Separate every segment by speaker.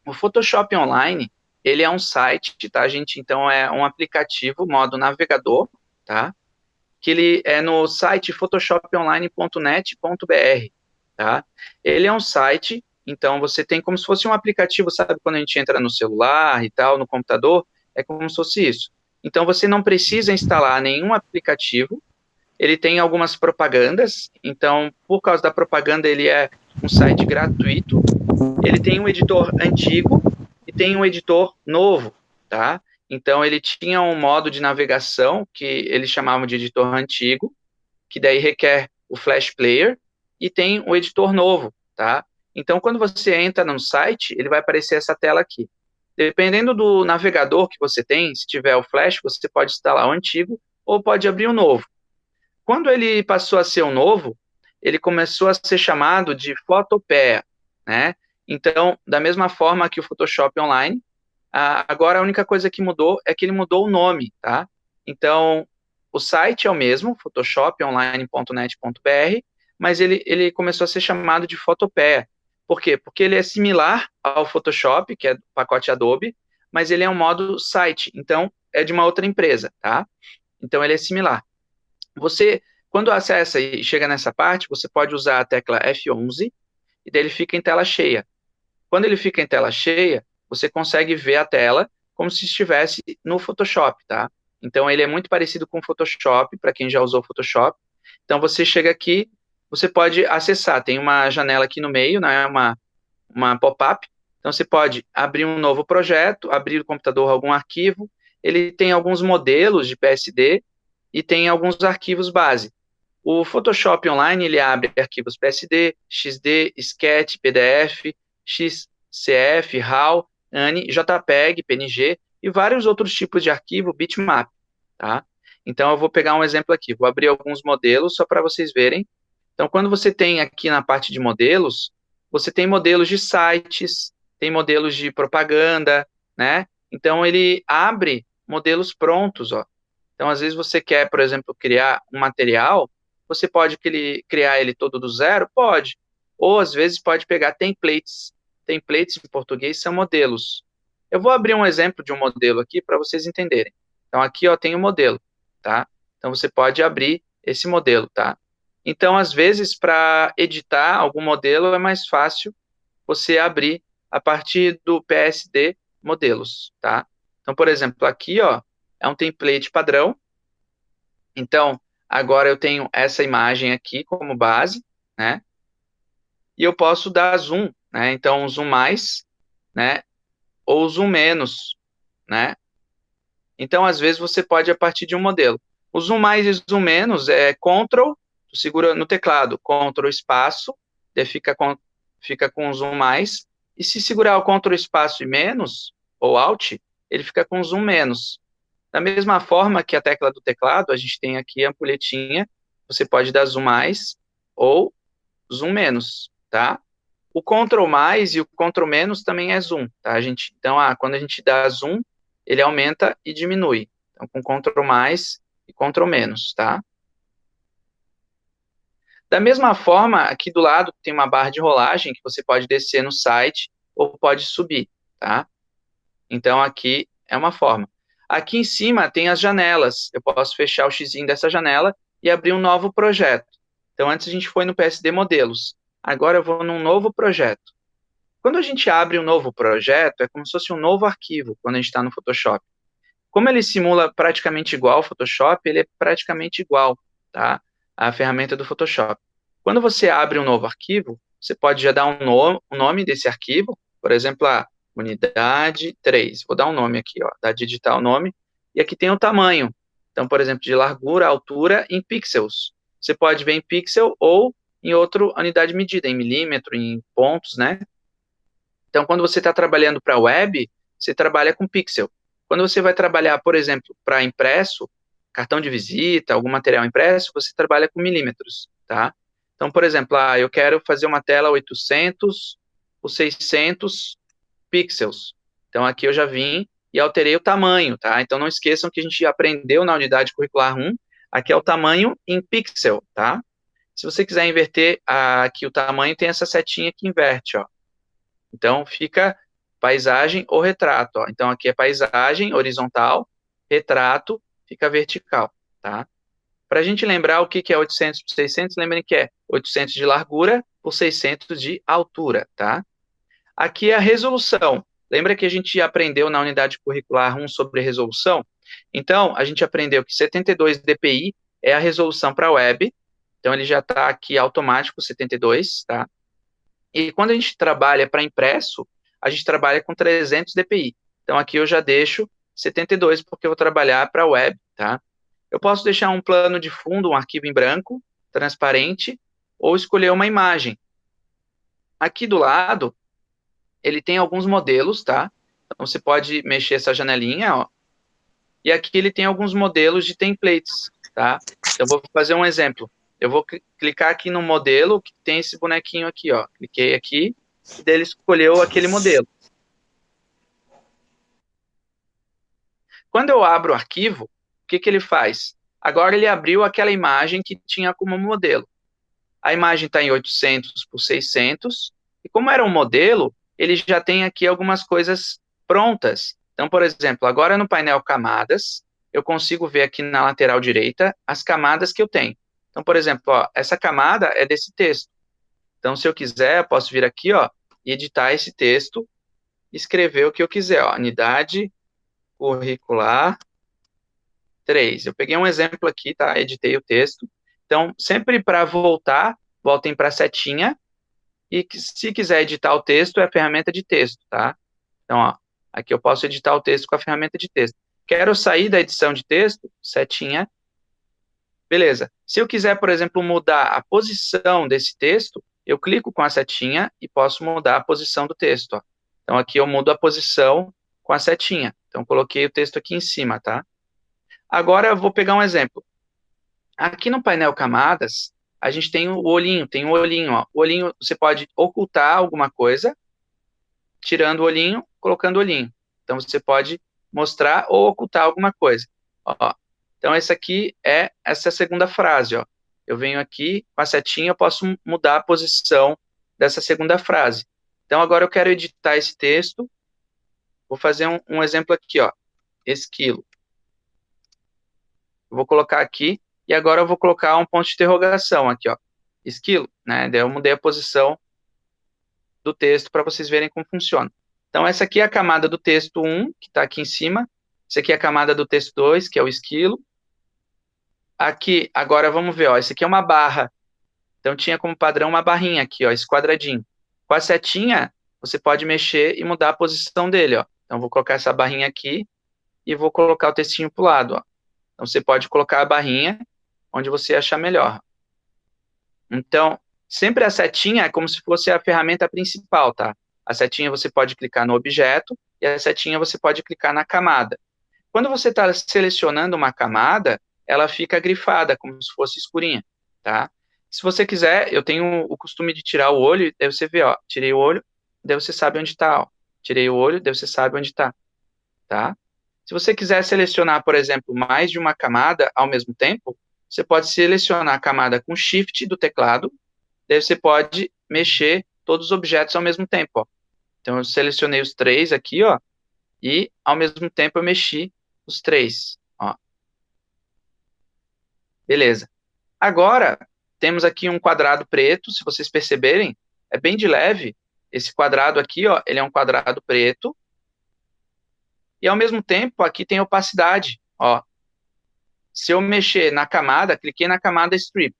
Speaker 1: O Photoshop Online, ele é um site, tá, gente? Então, é um aplicativo, modo navegador, tá? Que ele é no site photoshoponline.net.br, tá? Ele é um site, então você tem como se fosse um aplicativo, sabe quando a gente entra no celular e tal, no computador, é como se fosse isso. Então você não precisa instalar nenhum aplicativo, ele tem algumas propagandas, então por causa da propaganda ele é um site gratuito, ele tem um editor antigo e tem um editor novo, tá? Então ele tinha um modo de navegação que eles chamavam de editor antigo, que daí requer o Flash Player, e tem o editor novo, tá? Então quando você entra no site, ele vai aparecer essa tela aqui. Dependendo do navegador que você tem, se tiver o Flash, você pode instalar o antigo ou pode abrir o novo. Quando ele passou a ser o novo, ele começou a ser chamado de Photopea, né? Então, da mesma forma que o Photoshop Online, agora a única coisa que mudou é que ele mudou o nome, tá? Então, o site é o mesmo, photoshoponline.net.br, mas ele começou a ser chamado de Photopea. Por quê? Porque ele é similar ao Photoshop, que é do pacote Adobe, mas ele é um modo site, então é de uma outra empresa, tá? Então ele é similar. Você, quando acessa e chega nessa parte, você pode usar a tecla F11 e daí ele fica em tela cheia. Quando ele fica em tela cheia, você consegue ver a tela como se estivesse no Photoshop, tá? Então ele é muito parecido com o Photoshop, para quem já usou o Photoshop. Então você chega aqui, você pode acessar, tem uma janela aqui no meio, né, uma pop-up. Então você pode abrir um novo projeto, abrir no computador algum arquivo. Ele tem alguns modelos de PSD e tem alguns arquivos base. O Photoshop Online, ele abre arquivos PSD, XD, Sketch, PDF, XCF, RAW, ANI, JPEG, PNG e vários outros tipos de arquivo bitmap, tá? Então, eu vou pegar um exemplo aqui, vou abrir alguns modelos só para vocês verem. Então, quando você tem aqui na parte de modelos, você tem modelos de sites, tem modelos de propaganda, né? Então, ele abre modelos prontos, ó. Então, às vezes você quer, por exemplo, criar um material, você pode criar ele todo do zero? Pode. Ou, às vezes, pode pegar templates. Templates, em português, são modelos. Eu vou abrir um exemplo de um modelo aqui para vocês entenderem. Então, aqui, ó, tem o modelo, tá? Então, você pode abrir esse modelo, tá? Então, às vezes, para editar algum modelo, é mais fácil você abrir a partir do PSD modelos, tá? Então, por exemplo, aqui, ó, é um template padrão. Então, agora eu tenho essa imagem aqui como base, né? E eu posso dar zoom, né? Então, zoom mais, né? Ou zoom menos, né? Então, às vezes, você pode a partir de um modelo. O zoom mais e zoom menos é Ctrl, tu segura no teclado, Ctrl espaço, daí fica com zoom mais. E se segurar o Ctrl espaço e menos, ou Alt, ele fica com zoom menos. Da mesma forma que a tecla do teclado, a gente tem aqui a ampulhetinha, você pode dar zoom mais ou zoom menos, tá? O Ctrl mais e o Ctrl menos também é zoom, tá, gente? Então, quando a gente dá zoom, ele aumenta e diminui. Então, com Ctrl mais e Ctrl menos, tá? Da mesma forma, aqui do lado tem uma barra de rolagem que você pode descer no site ou pode subir, tá? Então, aqui é uma forma. Aqui em cima tem as janelas. Eu posso fechar o xizinho dessa janela e abrir um novo projeto. Então, antes a gente foi no PSD Modelos. Agora eu vou num novo projeto. Quando a gente abre um novo projeto, é como se fosse um novo arquivo, quando a gente está no Photoshop. Como ele simula praticamente igual ao Photoshop, ele é praticamente igual, tá? A ferramenta do Photoshop. Quando você abre um novo arquivo, você pode já dar um nome desse arquivo, por exemplo, a unidade 3. Vou dar um nome aqui, ó, dar digitar o nome, e aqui tem o tamanho. Então, por exemplo, de largura, altura em pixels. Você pode ver em pixel ou em outra unidade de medida, em milímetro, em pontos, né? Então, quando você está trabalhando para web, você trabalha com pixel. Quando você vai trabalhar, por exemplo, para impresso, cartão de visita, algum material impresso, você trabalha com milímetros, tá? Então, por exemplo, eu quero fazer uma tela 800 por 600 pixels. Então, aqui eu já vim e alterei o tamanho, tá? Então, não esqueçam que a gente aprendeu na unidade curricular 1, aqui é o tamanho em pixel, tá? Se você quiser inverter aqui o tamanho, tem essa setinha que inverte, ó. Então, fica paisagem ou retrato, ó. Então, aqui é paisagem, horizontal, retrato, fica vertical, tá? Para a gente lembrar o que que é 800 por 600, lembrem que é 800 de largura por 600 de altura, tá? Aqui é a resolução. Lembra que a gente aprendeu na unidade curricular 1 sobre resolução? Então, a gente aprendeu que 72 dpi é a resolução para a web. Então, ele já está aqui automático, 72, tá? E quando a gente trabalha para impresso, a gente trabalha com 300 dpi. Então, aqui eu já deixo 72, porque eu vou trabalhar para a web, tá? Eu posso deixar um plano de fundo, um arquivo em branco, transparente, ou escolher uma imagem. Aqui do lado, ele tem alguns modelos, tá? Então, você pode mexer essa janelinha, ó. E aqui ele tem alguns modelos de templates, tá? Então, eu vou fazer um exemplo. Eu vou clicar aqui no modelo que tem esse bonequinho aqui, ó. Cliquei aqui, e daí ele escolheu aquele modelo. Quando eu abro o arquivo, o que que ele faz? Agora ele abriu aquela imagem que tinha como modelo. A imagem está em 800 por 600, e como era um modelo, ele já tem aqui algumas coisas prontas. Então, por exemplo, agora no painel camadas, eu consigo ver aqui na lateral direita as camadas que eu tenho. Então, por exemplo, ó, essa camada é desse texto. Então, se eu quiser, eu posso vir aqui, ó, e editar esse texto, escrever o que eu quiser, ó, unidade curricular 3. Eu peguei um exemplo aqui, tá? Editei o texto. Então, sempre para voltar, voltem para a setinha, e se quiser editar o texto, é a ferramenta de texto, tá? Então, ó, aqui eu posso editar o texto com a ferramenta de texto. Quero sair da edição de texto, setinha, beleza. Se eu quiser, por exemplo, mudar a posição desse texto, eu clico com a setinha e posso mudar a posição do texto, ó. Então, aqui eu mudo a posição com a setinha. Então, coloquei o texto aqui em cima, tá? Agora, eu vou pegar um exemplo. Aqui no painel camadas, a gente tem um olhinho, ó. O olhinho, você pode ocultar alguma coisa, tirando o olhinho, colocando o olhinho. Então, você pode mostrar ou ocultar alguma coisa. Ó. Então, essa segunda frase, ó. Eu venho aqui, com a setinha, eu posso mudar a posição dessa segunda frase. Então, agora eu quero editar esse texto. Vou fazer um exemplo aqui, ó. Esquilo. Eu vou colocar aqui, e agora eu vou colocar um ponto de interrogação aqui, ó. Esquilo, né? Daí eu mudei a posição do texto para vocês verem como funciona. Então, essa aqui é a camada do texto 1, que está aqui em cima. Essa aqui é a camada do texto 2, que é o esquilo. Aqui, agora vamos ver, ó, esse aqui é uma barra. Então, tinha como padrão uma barrinha aqui, ó, esse quadradinho. Com a setinha, você pode mexer e mudar a posição dele, ó. Então, vou colocar essa barrinha aqui e vou colocar o textinho para o lado, ó. Então, você pode colocar a barrinha onde você achar melhor. Então, sempre a setinha é como se fosse a ferramenta principal, tá? A setinha você pode clicar no objeto e a setinha você pode clicar na camada. Quando você está selecionando uma camada, ela fica grifada, como se fosse escurinha, tá? Se você quiser, eu tenho o costume de tirar o olho, daí você vê, ó, tirei o olho, daí você sabe onde está, ó. Tirei o olho, daí você sabe onde está, tá? Se você quiser selecionar, por exemplo, mais de uma camada ao mesmo tempo, você pode selecionar a camada com Shift do teclado, daí você pode mexer todos os objetos ao mesmo tempo, ó. Então, eu selecionei os três aqui, ó, e ao mesmo tempo eu mexi os três, ó. Beleza. Agora, temos aqui um quadrado preto, se vocês perceberem, é bem de leve. Esse quadrado aqui, ó, ele é um quadrado preto, e ao mesmo tempo, aqui tem opacidade, ó. Se eu mexer na camada, cliquei na camada Strip.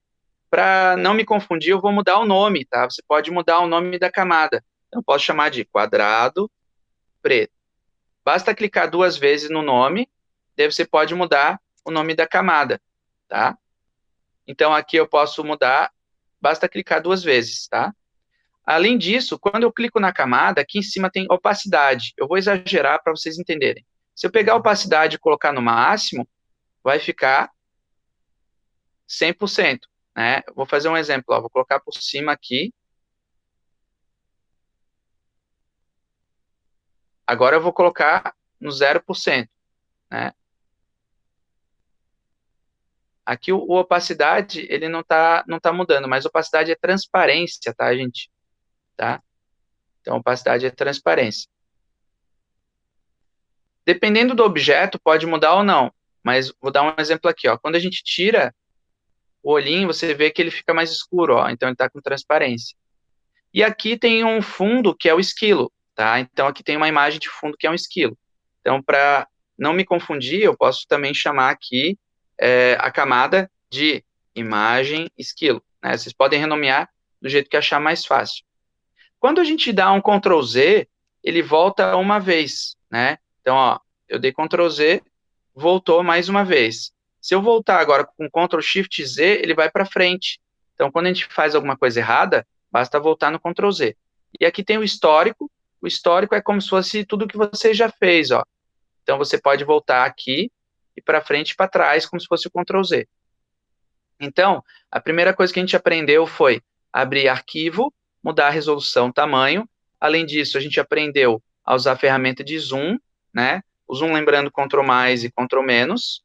Speaker 1: Para não me confundir, eu vou mudar o nome, tá? Você pode mudar o nome da camada. Então, eu posso chamar de quadrado preto. Basta clicar duas vezes no nome, daí você pode mudar o nome da camada, tá? Então, aqui eu posso mudar, basta clicar duas vezes, tá? Além disso, quando eu clico na camada, aqui em cima tem opacidade. Eu vou exagerar para vocês entenderem. Se eu pegar a opacidade e colocar no máximo, vai ficar 100%, né? Eu vou fazer um exemplo, ó. Vou colocar por cima aqui. Agora eu vou colocar no 0%, né? Aqui o opacidade, ele não tá mudando, mas opacidade é transparência, tá, gente? Tá? Então, opacidade é transparência. Dependendo do objeto, pode mudar ou não, mas vou dar um exemplo aqui, ó. Quando a gente tira o olhinho, você vê que ele fica mais escuro, ó, então ele está com transparência. E aqui tem um fundo que é o esquilo, tá? Então aqui tem uma imagem de fundo que é um esquilo. Então, para não me confundir, eu posso também chamar aqui a camada de imagem esquilo, né? Vocês podem renomear do jeito que achar mais fácil. Quando a gente dá um Ctrl Z, ele volta uma vez, né? Então, ó, eu dei Ctrl Z, voltou mais uma vez. Se eu voltar agora com Ctrl Shift Z, ele vai para frente. Então, quando a gente faz alguma coisa errada, basta voltar no Ctrl Z. E aqui tem o histórico. O histórico é como se fosse tudo que você já fez, ó. Então, você pode voltar aqui e para frente e para trás, como se fosse o Ctrl Z. Então, a primeira coisa que a gente aprendeu foi abrir arquivo, mudar a resolução, tamanho. Além disso, a gente aprendeu a usar a ferramenta de zoom, né? O zoom, lembrando, Ctrl mais e Ctrl menos.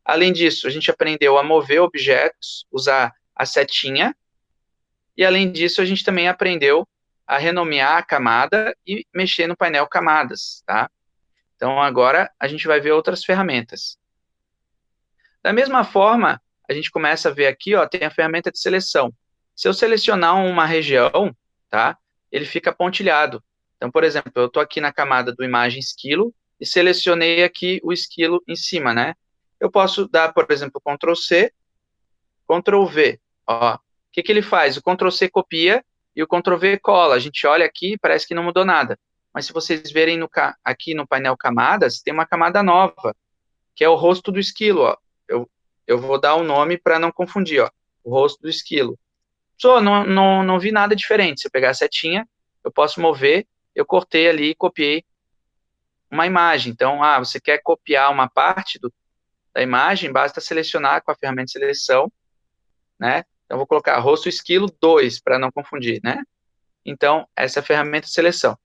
Speaker 1: Além disso, a gente aprendeu a mover objetos, usar a setinha. E, além disso, a gente também aprendeu a renomear a camada e mexer no painel camadas, tá? Então, agora, a gente vai ver outras ferramentas. Da mesma forma, a gente começa a ver aqui, ó, tem a ferramenta de seleção. Se eu selecionar uma região, tá, ele fica pontilhado. Então, por exemplo, eu estou aqui na camada do imagem esquilo e selecionei aqui o esquilo em cima, né? Eu posso dar, por exemplo, Ctrl C, Ctrl V. Ó, o que ele faz? O Ctrl C copia e o Ctrl V cola. A gente olha aqui e parece que não mudou nada. Mas se vocês verem aqui no painel camadas, tem uma camada nova, que é o rosto do esquilo, ó. Eu vou dar um nome para não confundir, ó. O rosto do esquilo. Só não vi nada diferente. Se eu pegar a setinha, eu posso mover, eu cortei ali e copiei uma imagem. Então, você quer copiar uma parte da imagem, basta selecionar com a ferramenta de seleção, né? Então, vou colocar rosto esquilo 2, para não confundir, né? Então, essa é a ferramenta de seleção.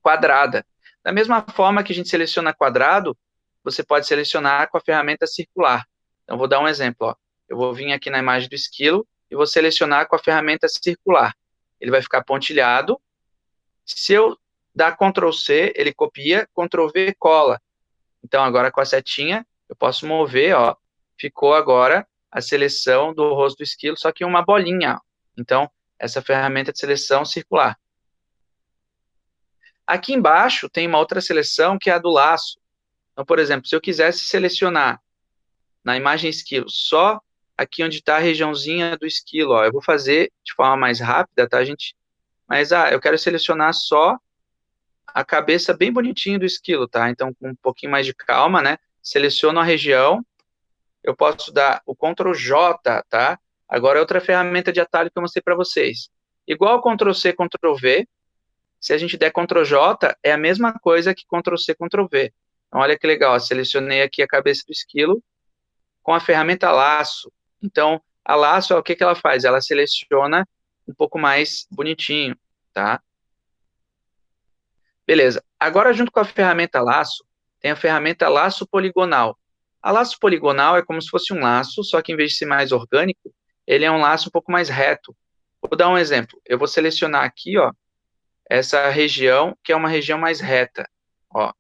Speaker 1: Quadrada. Da mesma forma que a gente seleciona quadrado, você pode selecionar com a ferramenta circular. Então, vou dar um exemplo, ó. Eu vou vir aqui na imagem do esquilo e vou selecionar com a ferramenta circular. Ele vai ficar pontilhado. Se eu dar Ctrl C, ele copia, Ctrl V, cola. Então, agora com a setinha, eu posso mover, ó. Ficou agora a seleção do rosto do esquilo, só que uma bolinha. Ó. Então, essa ferramenta de seleção circular. Aqui embaixo tem uma outra seleção que é a do laço. Então, por exemplo, se eu quisesse selecionar na imagem esquilo só aqui onde está a regiãozinha do esquilo, ó, eu vou fazer de forma mais rápida, tá, gente? Mas, eu quero selecionar só a cabeça bem bonitinho do esquilo, tá? Então, com um pouquinho mais de calma, né? Seleciono a região, eu posso dar o Ctrl J, tá? Agora é outra ferramenta de atalho que eu mostrei para vocês. Igual Ctrl C, Ctrl V, se a gente der Ctrl J, é a mesma coisa que Ctrl C, Ctrl V. Então, olha que legal, ó, selecionei aqui a cabeça do esquilo com a ferramenta laço. Então, a laço, o que ela faz? Ela seleciona um pouco mais bonitinho, tá? Beleza. Agora, junto com a ferramenta laço, tem a ferramenta laço poligonal. A laço poligonal é como se fosse um laço, só que em vez de ser mais orgânico, ele é um laço um pouco mais reto. Vou dar um exemplo. Eu vou selecionar aqui, ó, essa região, que é uma região mais reta. Ó.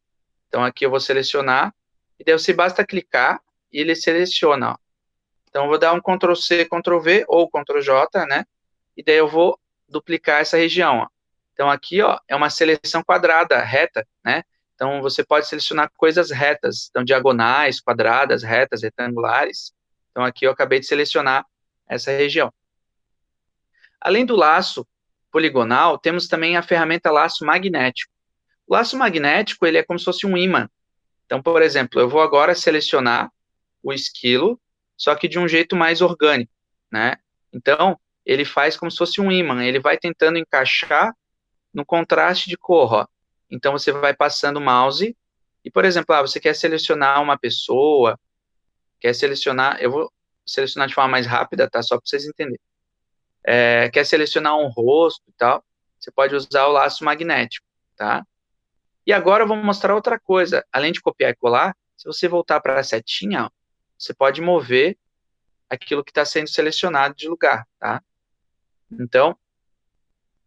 Speaker 1: Então, aqui eu vou selecionar, e daí você basta clicar, e ele seleciona, ó. Então, eu vou dar um Ctrl C, Ctrl V, ou Ctrl J, né? E daí eu vou duplicar essa região, ó. Então, aqui, ó, é uma seleção quadrada, reta, né? Então, você pode selecionar coisas retas, então, diagonais, quadradas, retas, retangulares. Então, aqui eu acabei de selecionar essa região. Além do laço poligonal, temos também a ferramenta laço magnético. O laço magnético, ele é como se fosse um ímã. Então, por exemplo, eu vou agora selecionar o esquilo, só que de um jeito mais orgânico, né? Então, ele faz como se fosse um ímã, ele vai tentando encaixar no contraste de cor, ó. Então, você vai passando o mouse e, por exemplo, você quer selecionar uma pessoa, quer selecionar, eu vou selecionar de forma mais rápida, tá? Só para vocês entenderem. Quer selecionar um rosto e tal, você pode usar o laço magnético, tá? E agora eu vou mostrar outra coisa. Além de copiar e colar, se você voltar para a setinha, ó, você pode mover aquilo que está sendo selecionado de lugar, tá? Então,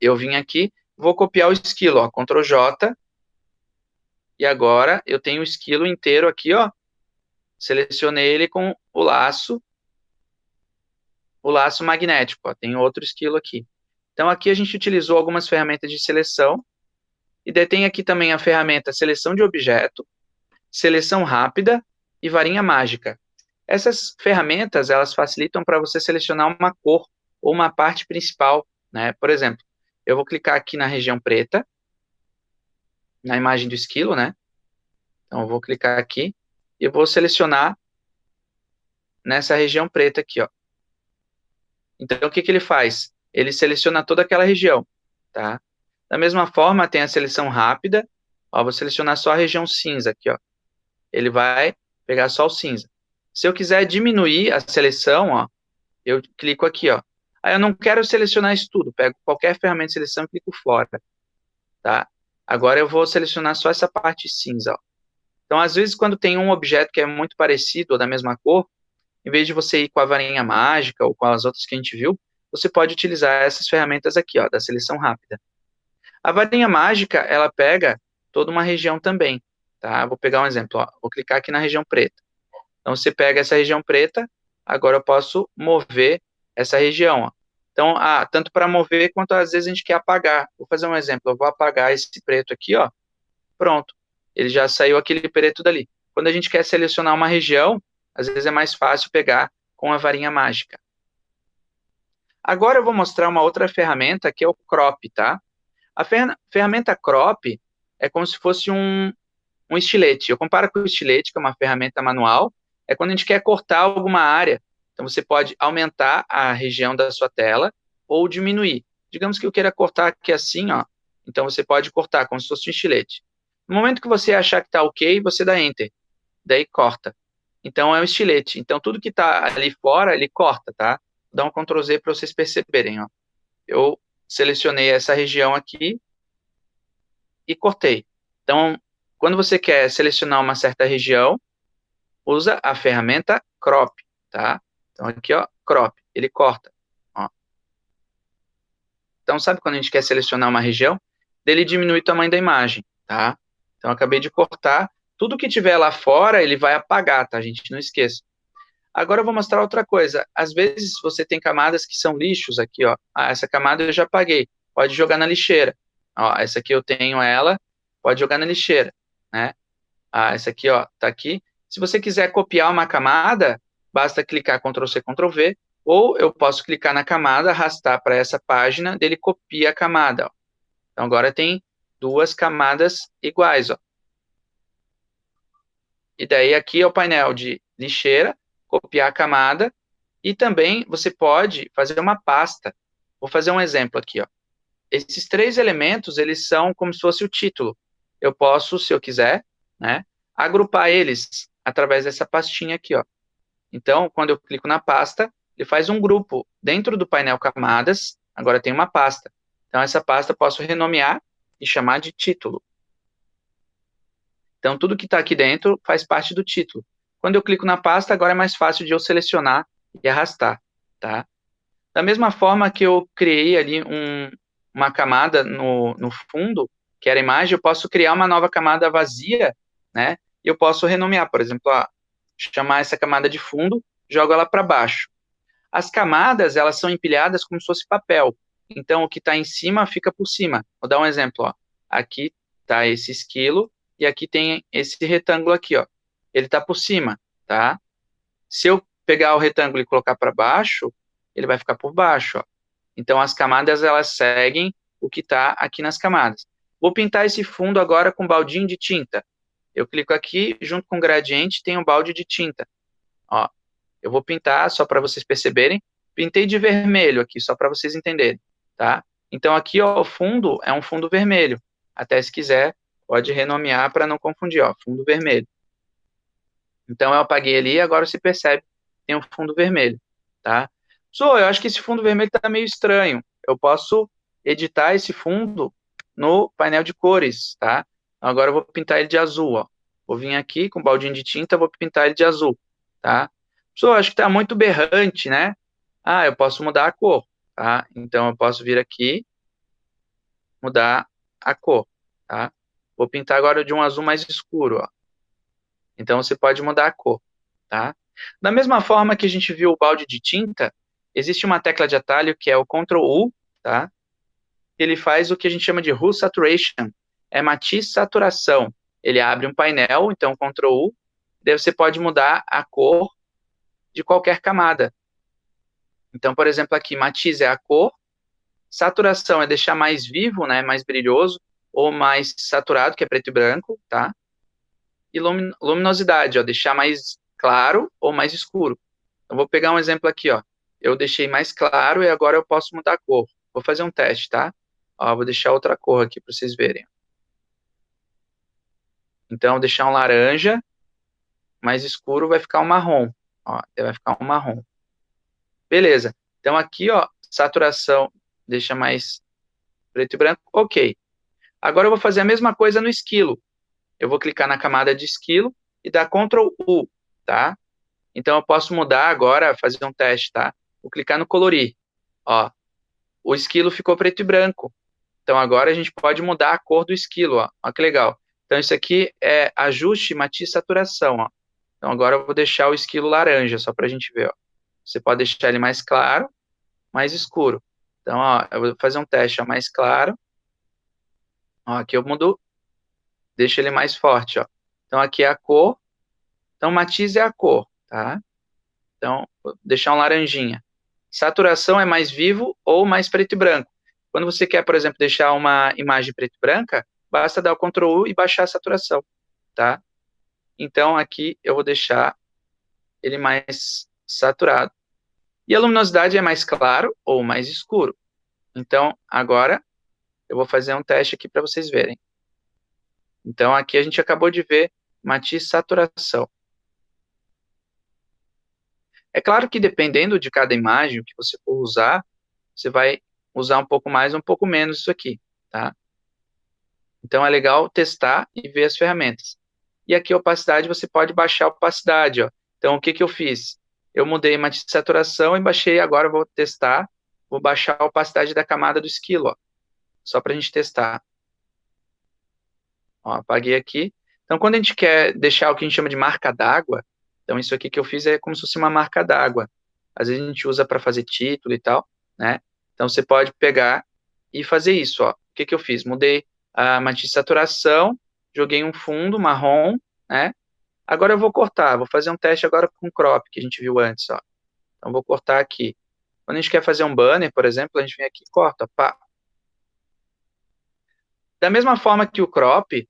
Speaker 1: eu vim aqui, vou copiar o esquilo, ó, Ctrl J, E agora eu tenho o esquilo inteiro aqui, ó. Selecionei ele com o laço magnético, ó. Tem outro esquilo aqui. Então aqui a gente utilizou algumas ferramentas de seleção. E daí tem aqui também a ferramenta seleção de objeto, seleção rápida e varinha mágica. Essas ferramentas, elas facilitam para você selecionar uma cor ou uma parte principal, né? Por exemplo, eu vou clicar aqui na região preta, na imagem do esquilo, né? Então, eu vou clicar aqui e vou selecionar nessa região preta aqui, ó. Então, o que que ele faz? Ele seleciona toda aquela região, tá? Da mesma forma, tem a seleção rápida. Ó, vou selecionar só a região cinza aqui, ó. Ele vai pegar só o cinza. Se eu quiser diminuir a seleção, ó, eu clico aqui, ó. Aí eu não quero selecionar isso tudo, pego qualquer ferramenta de seleção e clico fora, tá? Agora eu vou selecionar só essa parte cinza, ó. Então, às vezes, quando tem um objeto que é muito parecido ou da mesma cor, em vez de você ir com a varinha mágica ou com as outras que a gente viu, você pode utilizar essas ferramentas aqui, ó, da seleção rápida. A varinha mágica, ela pega toda uma região também, tá? Vou pegar um exemplo, ó. Vou clicar aqui na região preta. Então, você pega essa região preta, agora eu posso mover essa região, ó. Então, tanto para mover quanto às vezes a gente quer apagar. Vou fazer um exemplo, eu vou apagar esse preto aqui, ó. Pronto, ele já saiu aquele preto dali. Quando a gente quer selecionar uma região, às vezes é mais fácil pegar com a varinha mágica. Agora eu vou mostrar uma outra ferramenta, que é o crop, tá? A ferramenta crop é como se fosse um estilete. Eu comparo com o estilete, que é uma ferramenta manual, é quando a gente quer cortar alguma área. Então, você pode aumentar a região da sua tela ou diminuir. Digamos que eu queira cortar aqui assim, ó. Então, você pode cortar como se fosse um estilete. No momento que você achar que está ok, você dá Enter. Daí corta. Então, é um estilete. Então, tudo que está ali fora, ele corta, tá? Vou dar um Ctrl Z para vocês perceberem, ó. Eu selecionei essa região aqui e cortei. Então, quando você quer selecionar uma certa região, usa a ferramenta crop, tá? Então, aqui, ó, crop, ele corta, ó. Então, sabe quando a gente quer selecionar uma região? Ele diminui o tamanho da imagem, tá? Então, eu acabei de cortar. Tudo que tiver lá fora, ele vai apagar, tá, gente? Não esqueça. Agora eu vou mostrar outra coisa. Às vezes, você tem camadas que são lixos aqui, ó. Essa camada eu já apaguei. Pode jogar na lixeira. Ó, essa aqui eu tenho ela, pode jogar na lixeira, né? Essa aqui, ó, tá aqui. Se você quiser copiar uma camada, basta clicar Ctrl+C, Ctrl+V, ou eu posso clicar na camada, arrastar para essa página, dele copia a camada, ó. Então, agora tem duas camadas iguais, ó. E daí aqui é o painel de lixeira, copiar a camada, e também você pode fazer uma pasta. Vou fazer um exemplo aqui, ó. Esses três elementos, eles são como se fosse o título. Eu posso, se eu quiser, né, agrupar eles através dessa pastinha aqui, ó. Então, quando eu clico na pasta, ele faz um grupo dentro do painel camadas, agora tem uma pasta. Então, essa pasta eu posso renomear e chamar de título. Então, tudo que está aqui dentro faz parte do título. Quando eu clico na pasta, agora é mais fácil de eu selecionar e arrastar, tá? Da mesma forma que eu criei ali uma camada no fundo, que era a imagem, eu posso criar uma nova camada vazia, né? E eu posso renomear, por exemplo, chamar essa camada de fundo, jogo ela para baixo. As camadas, elas são empilhadas como se fosse papel. Então, o que está em cima fica por cima. Vou dar um exemplo, ó. Aqui está esse esquilo e aqui tem esse retângulo aqui, ó. Ele está por cima, tá? Se eu pegar o retângulo e colocar para baixo, ele vai ficar por baixo, ó. Então, as camadas, elas seguem o que está aqui nas camadas. Vou pintar esse fundo agora com um baldinho de tinta. Eu clico aqui, junto com o gradiente, tem um balde de tinta. Ó, eu vou pintar, só para vocês perceberem. Pintei de vermelho aqui, só para vocês entenderem, tá? Então, aqui, ó, o fundo é um fundo vermelho. Até se quiser, pode renomear para não confundir, ó, fundo vermelho. Então, eu apaguei ali, agora se percebe, tem um fundo vermelho, tá? Eu acho que esse fundo vermelho está meio estranho. Eu posso editar esse fundo no painel de cores, tá? Agora eu vou pintar ele de azul, ó. Vou vir aqui com um baldinho de tinta, vou pintar ele de azul, tá? Acho que está muito berrante, né? Eu posso mudar a cor, tá? Então, eu posso vir aqui, mudar a cor, tá? Vou pintar agora de um azul mais escuro, ó. Então, você pode mudar a cor, tá? Da mesma forma que a gente viu o balde de tinta, existe uma tecla de atalho que é o Ctrl U, tá? Ele faz o que a gente chama de Hue Saturation, é matiz saturação. Ele abre um painel, então Ctrl U, daí você pode mudar a cor de qualquer camada. Então, por exemplo, aqui, matiz é a cor, saturação é deixar mais vivo, né, mais brilhoso, ou mais saturado, que é preto e branco, tá? E luminosidade, ó, deixar mais claro ou mais escuro. Então, vou pegar um exemplo aqui, ó. Eu deixei mais claro e agora eu posso mudar a cor. Vou fazer um teste, tá? Ó, vou deixar outra cor aqui para vocês verem. Então, vou deixar um laranja, mais escuro vai ficar um marrom. Ó, vai ficar um marrom. Beleza. Então, aqui, ó, saturação deixa mais preto e branco. Ok. Agora eu vou fazer a mesma coisa no esquilo. Eu vou clicar na camada de esquilo e dar Ctrl U, tá? Então, eu posso mudar agora, fazer um teste, tá? Vou clicar no colorir. Ó, o esquilo ficou preto e branco. Então, agora a gente pode mudar a cor do esquilo, ó. Ó que legal. Então, isso aqui é ajuste matiz saturação, ó. Então, agora eu vou deixar o esquilo laranja, só para a gente ver, ó. Você pode deixar ele mais claro, mais escuro. Então, ó, eu vou fazer um teste, ó, mais claro. Ó, aqui eu mudo, deixo ele mais forte, ó. Então, aqui é a cor. Então, matiz é a cor, tá? Então, vou deixar um laranjinha. Saturação é mais vivo ou mais preto e branco. Quando você quer, por exemplo, deixar uma imagem preto e branca, basta dar o Ctrl U e baixar a saturação, tá? Então, aqui eu vou deixar ele mais saturado. E a luminosidade é mais claro ou mais escuro. Então, agora, eu vou fazer um teste aqui para vocês verem. Então, aqui a gente acabou de ver matiz saturação. É claro que dependendo de cada imagem, o que você for usar, você vai usar um pouco mais, um pouco menos isso aqui, tá? Então, é legal testar e ver as ferramentas. E aqui, a opacidade, você pode baixar a opacidade, ó. Então, o que que eu fiz? Eu mudei a matiz de saturação e baixei, agora eu vou testar, vou baixar a opacidade da camada do esquilo, ó, só para a gente testar. Ó, apaguei aqui. Então, quando a gente quer deixar o que a gente chama de marca d'água, então isso aqui que eu fiz é como se fosse uma marca d'água. Às vezes a gente usa para fazer título e tal, né? Então, você pode pegar e fazer isso, ó. O que que eu fiz? Mudei a matiz de saturação, joguei um fundo marrom, né? Agora eu vou cortar, vou fazer um teste agora com crop, que a gente viu antes, ó. Então, vou cortar aqui. Quando a gente quer fazer um banner, por exemplo, a gente vem aqui e corta, pá. Da mesma forma que o crop,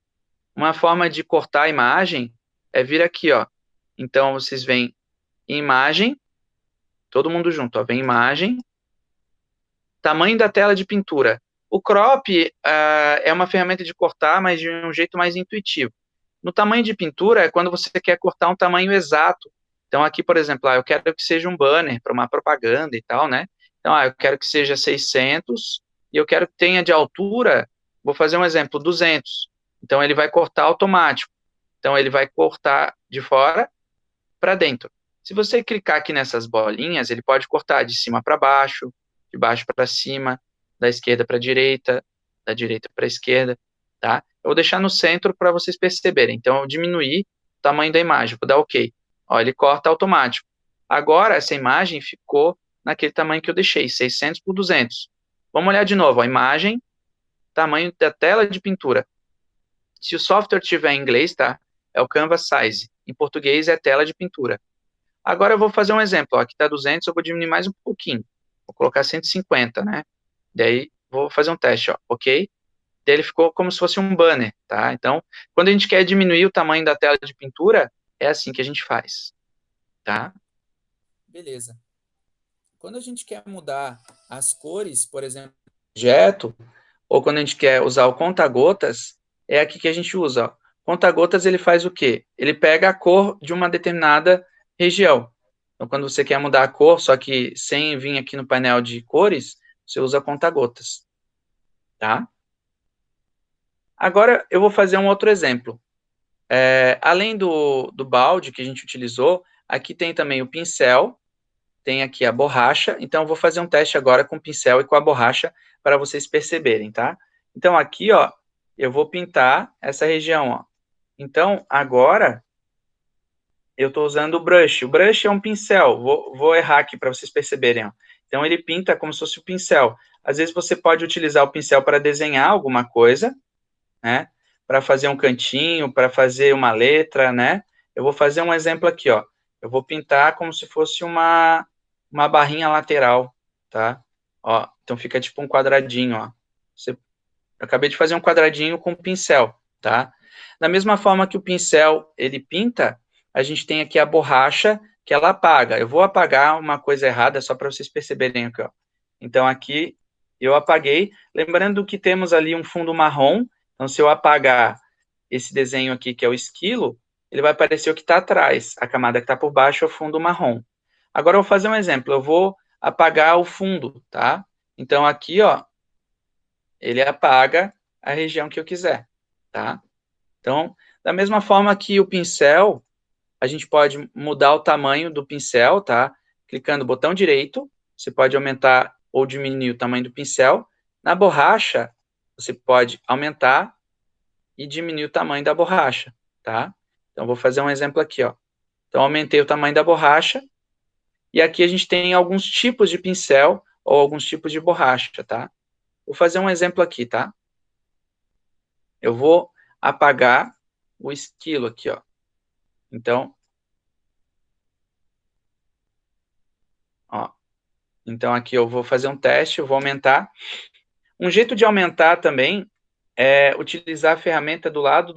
Speaker 1: uma forma de cortar a imagem é vir aqui, ó. Então, vocês vêm em imagem, todo mundo junto, ó. Vem imagem, tamanho da tela de pintura. O crop é uma ferramenta de cortar, mas de um jeito mais intuitivo. No tamanho de pintura é quando você quer cortar um tamanho exato. Então, aqui, por exemplo, eu quero que seja um banner para uma propaganda e tal, né? Então, eu quero que seja 600 e eu quero que tenha de altura, vou fazer um exemplo, 200. Então, ele vai cortar automático. Então, ele vai cortar de fora para dentro. Se você clicar aqui nessas bolinhas, ele pode cortar de cima para baixo, de baixo para cima, da esquerda para a direita, da direita para a esquerda, tá? Eu vou deixar no centro para vocês perceberem. Então, eu diminuí o tamanho da imagem, vou dar OK. Ó, ele corta automático. Agora, essa imagem ficou naquele tamanho que eu deixei, 600 por 200. Vamos olhar de novo, a imagem, tamanho da tela de pintura. Se o software tiver em inglês, tá? É o Canvas Size. Em português é tela de pintura. Agora eu vou fazer um exemplo. Ó, aqui está 200, eu vou diminuir mais um pouquinho. Vou colocar 150, né? Daí vou fazer um teste, ó, OK? Daí ele ficou como se fosse um banner, tá? Então, quando a gente quer diminuir o tamanho da tela de pintura, é assim que a gente faz, tá? Beleza. Quando a gente quer mudar as cores, por exemplo, objeto, ou quando a gente quer usar o conta-gotas, é aqui que a gente usa, ó. Conta-gotas, ele faz o quê? Ele pega a cor de uma determinada região. Então, quando você quer mudar a cor, só que sem vir aqui no painel de cores, você usa conta-gotas, tá? Agora, eu vou fazer um outro exemplo. Além do balde que a gente utilizou, aqui tem também o pincel, tem aqui a borracha, então eu vou fazer um teste agora com o pincel e com a borracha para vocês perceberem, tá? Então, aqui, ó, eu vou pintar essa região, ó. Então, agora, eu estou usando o brush. O brush é um pincel. Vou errar aqui para vocês perceberem, ó. Então, ele pinta como se fosse o pincel. Às vezes, você pode utilizar o pincel para desenhar alguma coisa, né? Para fazer um cantinho, para fazer uma letra, né? Eu vou fazer um exemplo aqui, ó. Eu vou pintar como se fosse uma barrinha lateral, tá? Ó, então fica tipo um quadradinho, ó. Eu acabei de fazer um quadradinho com pincel, tá? Da mesma forma que o pincel, ele pinta, a gente tem aqui a borracha, que ela apaga. Eu vou apagar uma coisa errada, só para vocês perceberem aqui, ó. Então, aqui, eu apaguei. Lembrando que temos ali um fundo marrom, então, se eu apagar esse desenho aqui, que é o esquilo, ele vai aparecer o que está atrás. A camada que está por baixo é o fundo marrom. Agora, eu vou fazer um exemplo. Eu vou apagar o fundo, tá? Então, aqui, ó, ele apaga a região que eu quiser, tá? Então, da mesma forma que o pincel, a gente pode mudar o tamanho do pincel, tá? Clicando no botão direito, você pode aumentar ou diminuir o tamanho do pincel. Na borracha, você pode aumentar e diminuir o tamanho da borracha, tá? Então, vou fazer um exemplo aqui, ó. Então, aumentei o tamanho da borracha, e aqui a gente tem alguns tipos de pincel ou alguns tipos de borracha, tá? Vou fazer um exemplo aqui, tá? Eu vou apagar o esquilo aqui, ó. Então, ó. Então, aqui eu vou fazer um teste, eu vou aumentar. Um jeito de aumentar também é utilizar a ferramenta do lado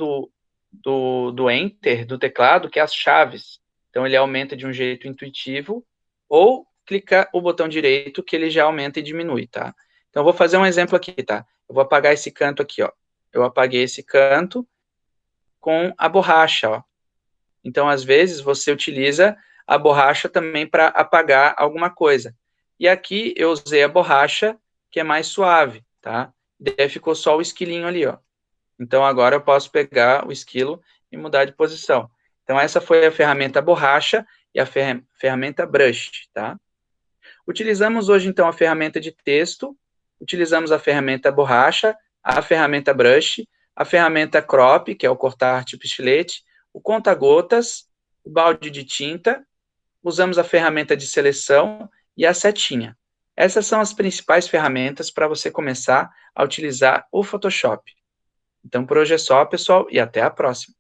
Speaker 1: do Enter, do teclado, que é as chaves. Então, ele aumenta de um jeito intuitivo, ou clicar o botão direito, que ele já aumenta e diminui, tá? Então, eu vou fazer um exemplo aqui, tá? Eu vou apagar esse canto aqui, ó. Eu apaguei esse canto com a borracha, ó. Então, às vezes, você utiliza a borracha também para apagar alguma coisa. E aqui eu usei a borracha, que é mais suave, tá? Daí ficou só o esquilinho ali, ó. Então, agora eu posso pegar o esquilo e mudar de posição. Então, essa foi a ferramenta borracha e a ferramenta brush, tá? Utilizamos hoje, então, a ferramenta de texto, utilizamos a ferramenta borracha, a ferramenta brush, a ferramenta crop, que é o cortar tipo estilete, o conta-gotas, o balde de tinta, usamos a ferramenta de seleção e a setinha. Essas são as principais ferramentas para você começar a utilizar o Photoshop. Então, por hoje é só, pessoal, e até a próxima.